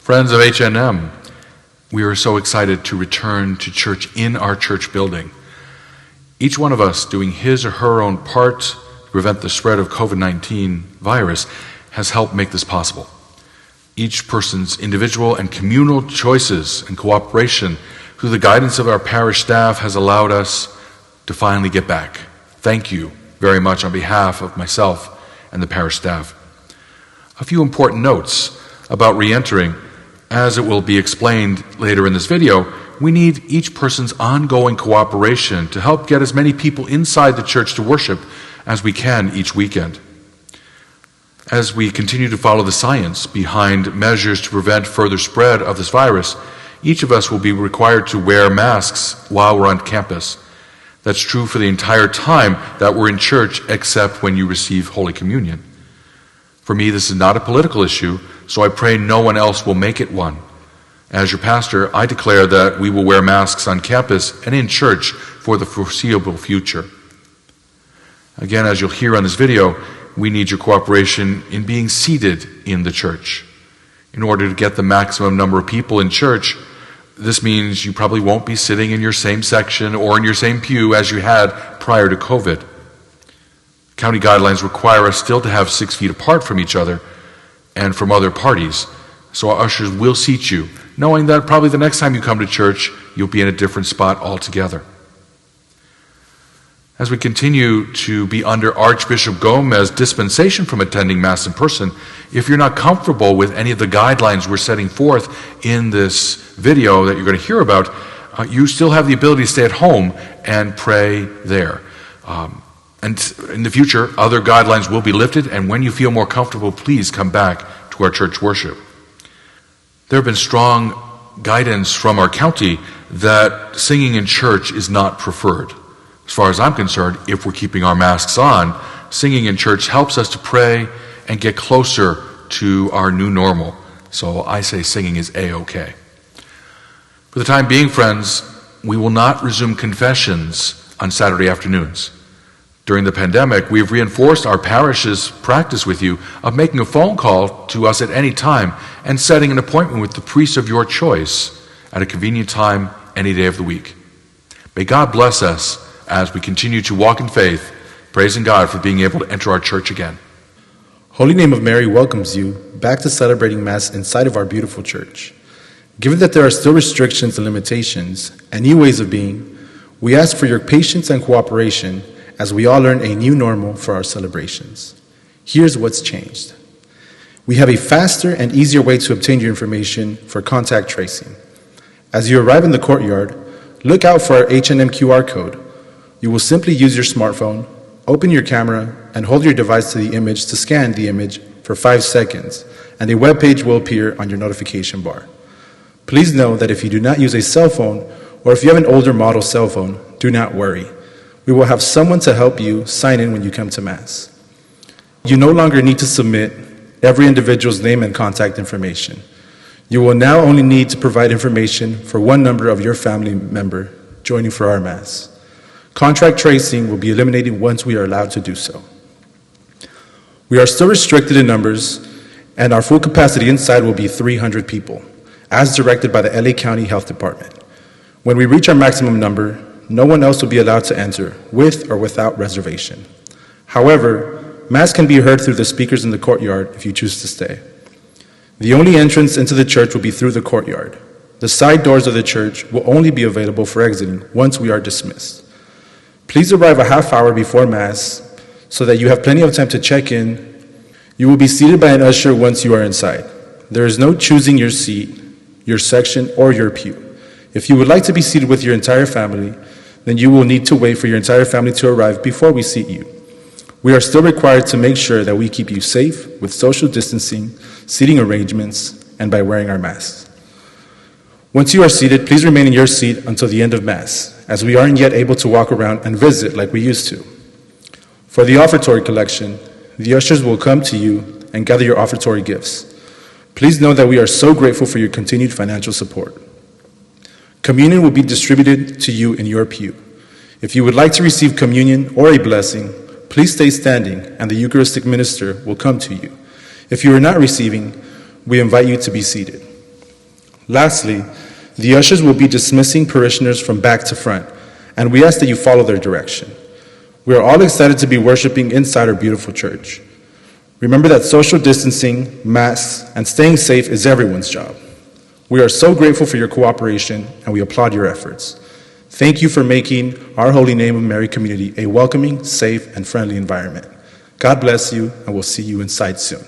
Friends of H&M, we are so excited to return to church in our church building. Each one of us doing his or her own part to prevent the spread of COVID-19 virus has helped make this possible. Each person's individual and communal choices and cooperation through the guidance of our parish staff has allowed us to finally get back. Thank you very much on behalf of myself and the parish staff. A few important notes about re-entering. As it will be explained later in this video, we need each person's ongoing cooperation to help get as many people inside the church to worship as we can each weekend. As we continue to follow the science behind measures to prevent further spread of this virus, each of us will be required to wear masks while we're on campus. That's true for the entire time that we're in church, except when you receive Holy Communion. For me, this is not a political issue, so I pray no one else will make it one. As your pastor, I declare that we will wear masks on campus and in church for the foreseeable future. Again, as you'll hear on this video, we need your cooperation in being seated in the church. In order to get the maximum number of people in church, this means you probably won't be sitting in your same section or in your same pew as you had prior to COVID. County guidelines require us still to have 6 feet apart from each other and from other parties, so our ushers will seat you, knowing that probably the next time you come to church, you'll be in a different spot altogether. As we continue to be under Archbishop Gomez's dispensation from attending Mass in person, if you're not comfortable with any of the guidelines we're setting forth in this video that you're going to hear about, you still have the ability to stay at home and pray there. And in the future, other guidelines will be lifted, and when you feel more comfortable, please come back to our church worship. There have been strong guidance from our county that singing in church is not preferred. As far as I'm concerned, if we're keeping our masks on, singing in church helps us to pray and get closer to our new normal. So I say singing is A-okay. For the time being, friends, we will not resume confessions on Saturday afternoons. During the pandemic, we have reinforced our parish's practice with you of making a phone call to us at any time and setting an appointment with the priest of your choice at a convenient time any day of the week. May God bless us as we continue to walk in faith, praising God for being able to enter our church again. Holy Name of Mary welcomes you back to celebrating Mass inside of our beautiful church. Given that there are still restrictions and limitations and new ways of being, we ask for your patience and cooperation as we all learn a new normal for our celebrations. Here's what's changed. We have a faster and easier way to obtain your information for contact tracing. As you arrive in the courtyard, look out for our H&M QR code. You will simply use your smartphone, open your camera, and hold your device to the image to scan the image for 5 seconds, and a web page will appear on your notification bar. Please know that if you do not use a cell phone, or if you have an older model cell phone, do not worry. We will have someone to help you sign in when you come to Mass. You no longer need to submit every individual's name and contact information. You will now only need to provide information for one number of your family member joining for our Mass. Contact tracing will be eliminated once we are allowed to do so. We are still restricted in numbers, and our full capacity inside will be 300 people, as directed by the LA County Health Department. When we reach our maximum number, no one else will be allowed to enter, with or without reservation. However, Mass can be heard through the speakers in the courtyard if you choose to stay. The only entrance into the church will be through the courtyard. The side doors of the church will only be available for exiting once we are dismissed. Please arrive a half hour before Mass so that you have plenty of time to check in. You will be seated by an usher once you are inside. There is no choosing your seat, your section, or your pew. If you would like to be seated with your entire family, then you will need to wait for your entire family to arrive before we seat you. We are still required to make sure that we keep you safe with social distancing, seating arrangements, and by wearing our masks. Once you are seated, please remain in your seat until the end of Mass, as we aren't yet able to walk around and visit like we used to. For the offertory collection, the ushers will come to you and gather your offertory gifts. Please know that we are so grateful for your continued financial support. Communion will be distributed to you in your pew. If you would like to receive communion or a blessing, please stay standing and the Eucharistic minister will come to you. If you are not receiving, we invite you to be seated. Lastly, the ushers will be dismissing parishioners from back to front, and we ask that you follow their direction. We are all excited to be worshiping inside our beautiful church. Remember that social distancing, masks, and staying safe is everyone's job. We are so grateful for your cooperation, and we applaud your efforts. Thank you for making our Holy Name of Mary community a welcoming, safe, and friendly environment. God bless you, and we'll see you inside soon.